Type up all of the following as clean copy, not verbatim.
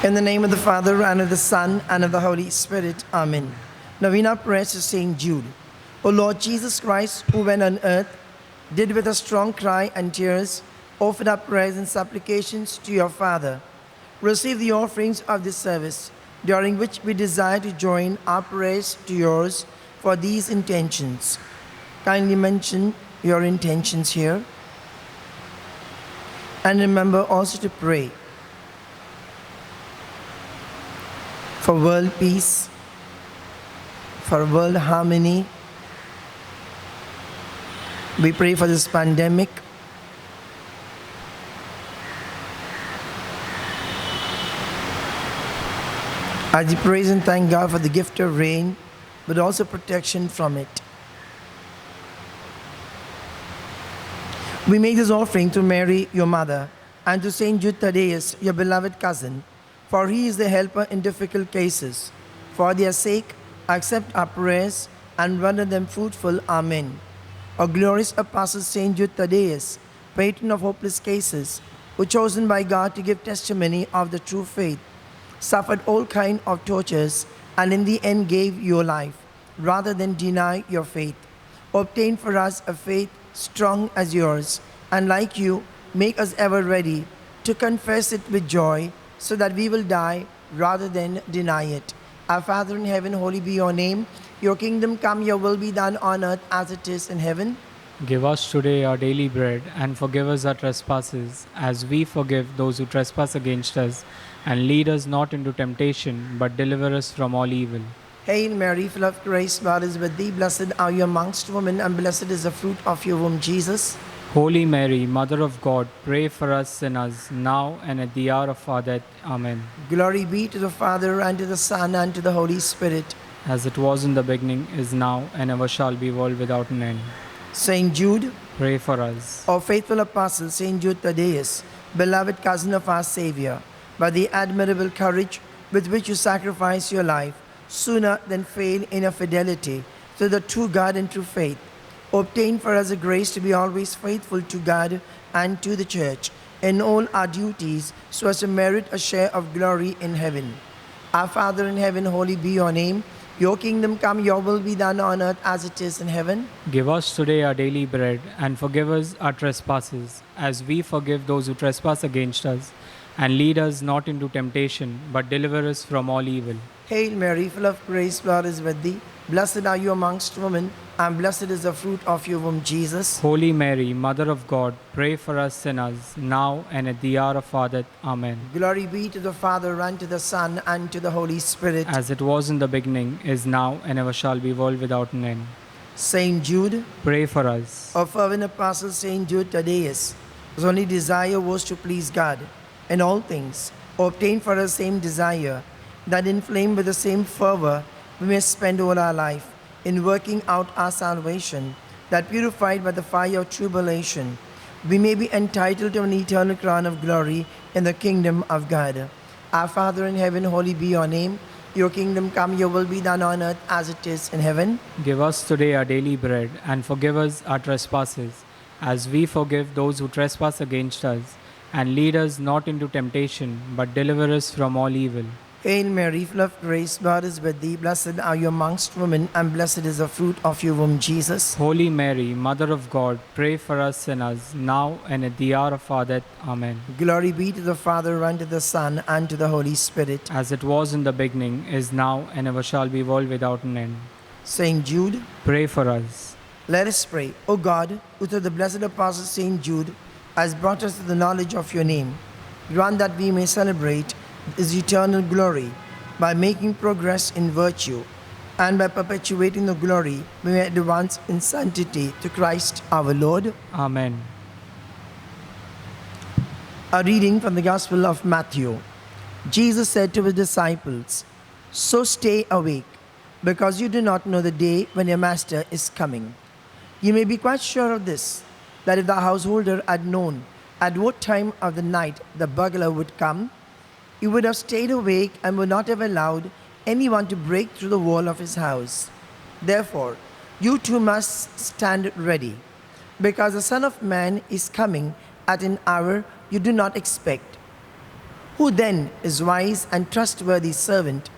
In the name of the Father, and of the Son, and of the Holy Spirit. Amen. Novena prayer to Saint Jude. O Lord Jesus Christ, who when on earth did with a strong cry and tears offered up prayers and supplications to your Father, receive the offerings of this service, during which we desire to join our prayers to yours for these intentions. Kindly mention your intentions here. And remember also to pray for world peace, for world harmony. We pray for this pandemic. As we praise and thank God for the gift of rain, but also protection from it. We make this offering to Mary, your mother, and to Saint Jude Thaddeus, your beloved cousin, for he is the helper in difficult cases. For their sake, accept our prayers and render them fruitful. Amen. O glorious Apostle Saint Jude Thaddeus, patron of hopeless cases, who chosen by God to give testimony of the true faith, suffered all kind of tortures, and in the end gave your life, rather than deny your faith. Obtain for us a faith strong as yours, and like you, make us ever ready to confess it with joy, so that we will die rather than deny it. Our Father in heaven, holy be your name. Your kingdom come, your will be done on earth as it is in heaven. Give us today our daily bread, and forgive us our trespasses, as we forgive those who trespass against us. And lead us not into temptation, but deliver us from all evil. Hail Mary, full of grace, God is with thee. Blessed are you amongst women, and blessed is the fruit of your womb, Jesus. Holy Mary, Mother of God, pray for us sinners, now and at the hour of our death. Amen. Glory be to the Father, and to the Son, and to the Holy Spirit. As it was in the beginning, is now, and ever shall be, world without an end. Saint Jude, Pray for us. O faithful apostle, Saint Jude Thaddeus, beloved cousin of our Savior, by the admirable courage with which you sacrifice your life, sooner than fail in your fidelity to the true God and true faith, obtain for us a grace to be always faithful to God and to the Church in all our duties, so as to merit a share of glory in heaven. Our Father in heaven, holy be your name. Your kingdom come, your will be done on earth as it is in heaven. Give us today our daily bread, and forgive us our trespasses, as we forgive those who trespass against us. And lead us not into temptation, but deliver us from all evil. Hail Mary, full of grace, God is with thee. Blessed are you amongst women, and blessed is the fruit of your womb, Jesus. Holy Mary, Mother of God, pray for us sinners, now and at the hour of our death. Amen. Glory be to the Father, and to the Son, and to the Holy Spirit. As it was in the beginning, is now, and ever shall be, world without an end. Saint Jude, Pray for us. O fervent apostle Saint Jude Thaddeus, whose only desire was to please God in all things, obtain for us same desire, that inflamed with the same fervor we may spend all our life in working out our salvation, that purified by the fire of tribulation, we may be entitled to an eternal crown of glory in the kingdom of God. Our Father in heaven, holy be your name. Your kingdom come, your will be done on earth as it is in heaven. Give us today our daily bread, and forgive us our trespasses, as we forgive those who trespass against us. And lead us not into temptation, but deliver us from all evil. Hail Mary, full of grace, God is with thee. Blessed are you amongst women, and blessed is the fruit of your womb, Jesus. Holy Mary, Mother of God, pray for us sinners, now and at the hour of our death. Amen. Glory be to the Father, and to the Son, and to the Holy Spirit. As it was in the beginning, is now, and ever shall be, world without an end. Saint Jude, Pray for us. let us pray. O God, who through the blessed apostle Saint Jude has brought us to the knowledge of your name, grant that we may celebrate his eternal glory by making progress in virtue, and by perpetuating the glory we may advance in sanctity to Christ our Lord. Amen. A reading from the Gospel of Matthew. Jesus said to his disciples, "So stay awake, because you do not know the day when your master is coming. You may be quite sure of this, that if the householder had known at what time of the night the burglar would come, he would have stayed awake and would not have allowed anyone to break through the wall of his house. Therefore, you too must stand ready, because the Son of Man is coming at an hour you do not expect. Who then is wise and trustworthy servant,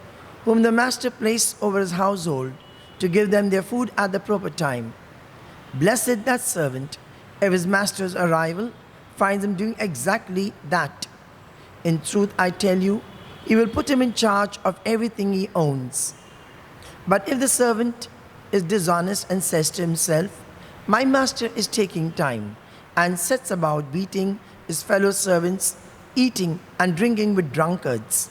whom the master placed over his household to give them their food at the proper time? Blessed that servant, if his master's arrival finds him doing exactly that. In truth, I tell you, he will put him in charge of everything he owns. But if the servant is dishonest and says to himself, "My master is taking time," and sets about beating his fellow servants, eating and drinking with drunkards,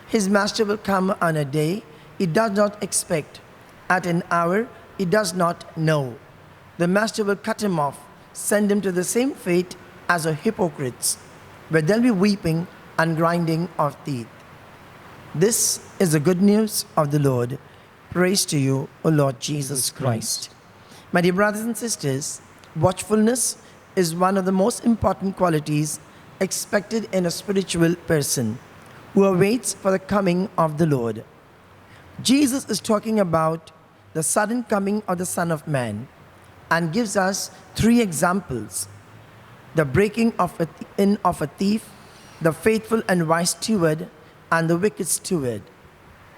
his master will come on a day he does not expect, at an hour he does not know. The master will cut him off, send him to the same fate as the hypocrites, where there'll be weeping and grinding of teeth. This is the good news of the Lord. Praise to you, O Lord Jesus Christ. My dear brothers and sisters, watchfulness is one of the most important qualities expected in a spiritual person who awaits for the coming of the Lord. Jesus is talking about the sudden coming of the Son of Man and gives us three examples: the breaking in of a thief, the faithful and wise steward, and the wicked steward.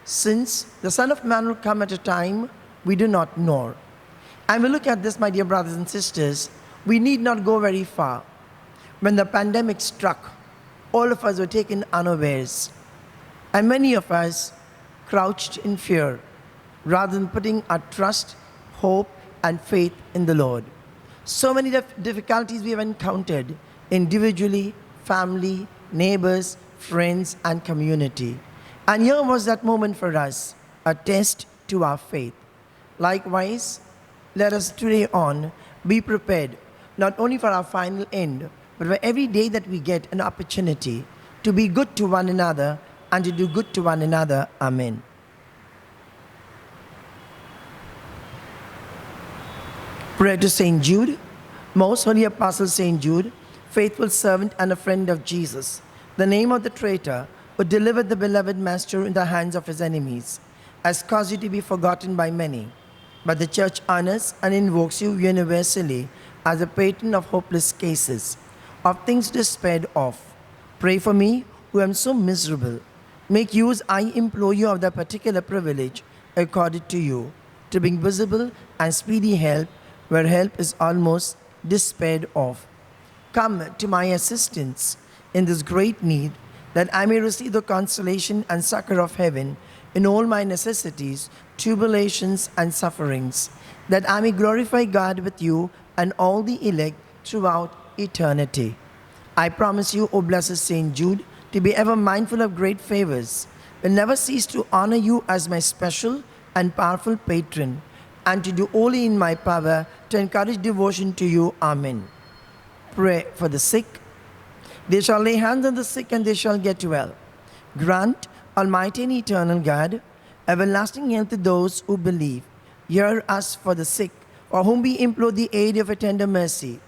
Since the Son of Man will come at a time we do not know. And we look at this, my dear brothers and sisters, we need not go very far. When the pandemic struck, all of us were taken unawares, and many of us crouched in fear rather than putting our trust, hope, and faith in the Lord. So many difficulties we have encountered individually, family, neighbors, friends, and community. And here was that moment for us, a test to our faith. Likewise, let us today on be prepared not only for our final end, but for every day that we get an opportunity to be good to one another and to do good to one another. Amen. Prayer to Saint Jude. Most Holy Apostle Saint Jude, faithful servant and a friend of Jesus, the name of the traitor who delivered the beloved Master in the hands of his enemies, has caused you to be forgotten by many. But the Church honors and invokes you universally as a patron of hopeless cases, of things despaired of. Pray for me, who am so miserable. Make use, I implore you, of the particular privilege accorded to you, to bring visible and speedy help where help is almost despaired of. Come to my assistance in this great need, that I may receive the consolation and succor of heaven in all my necessities, tribulations, and sufferings, that I may glorify God with you and all the elect throughout eternity. I promise you, O blessed Saint Jude, to be ever mindful of great favors, will never cease to honor you as my special and powerful patron, and to do all in my power to encourage devotion to you. Amen. Pray for the sick. They shall lay hands on the sick and they shall get well. Grant, Almighty and eternal God, everlasting health to those who believe. Hear us for the sick, for whom we implore the aid of a tender mercy,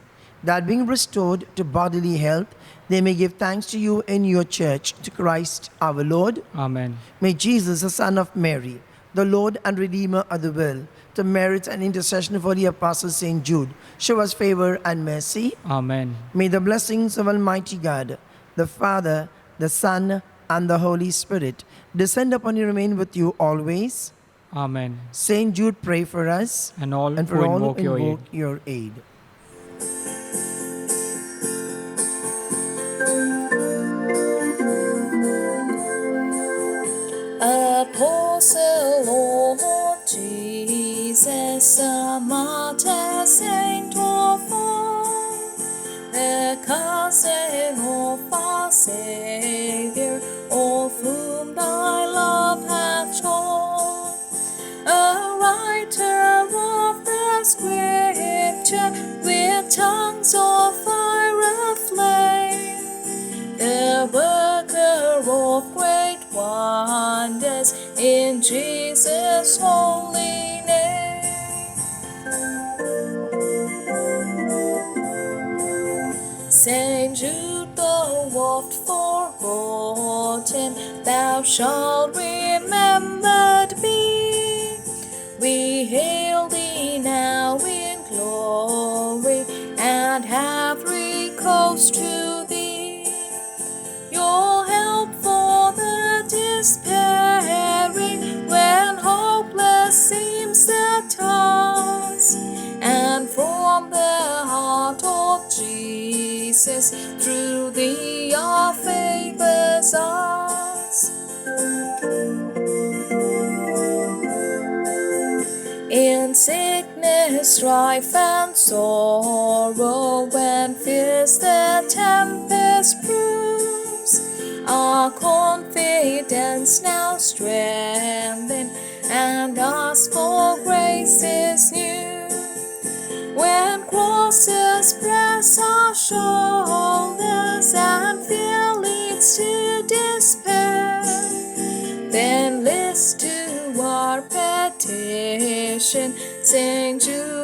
that being restored to bodily health, they may give thanks to you in your church, to Christ our Lord. Amen. May Jesus, the Son of Mary, the Lord and Redeemer of the world, the merits and intercession for the Apostle Saint Jude, show us favor and mercy. Amen. May the blessings of Almighty God, the Father, the Son, and the Holy Spirit descend upon you, remain with you always. Amen. Saint Jude, pray for us And all and for who all invoke who your aid. invoke your aid. Apostle of Jesus, a martyr saint of all, the cousin of our Savior, of whom thy love hath shown, a writer of the Scripture with tongues of fire aflame, the worker of great wonders in Jesus' holy name. Saint Jude, thou oft forgotten, thou shalt remembered be. We hail thee now in glory, and have recourse to thee. Your help despairing when hopeless seems the task. And from the heart of Jesus, through thee our favors ask. In sickness, strife, and sorrow, when fierce the tempest proves, our confidence now strengthen, and ask for graces new. When crosses press our shoulders, and fear leads to despair, then list to our petition, Saint Jude.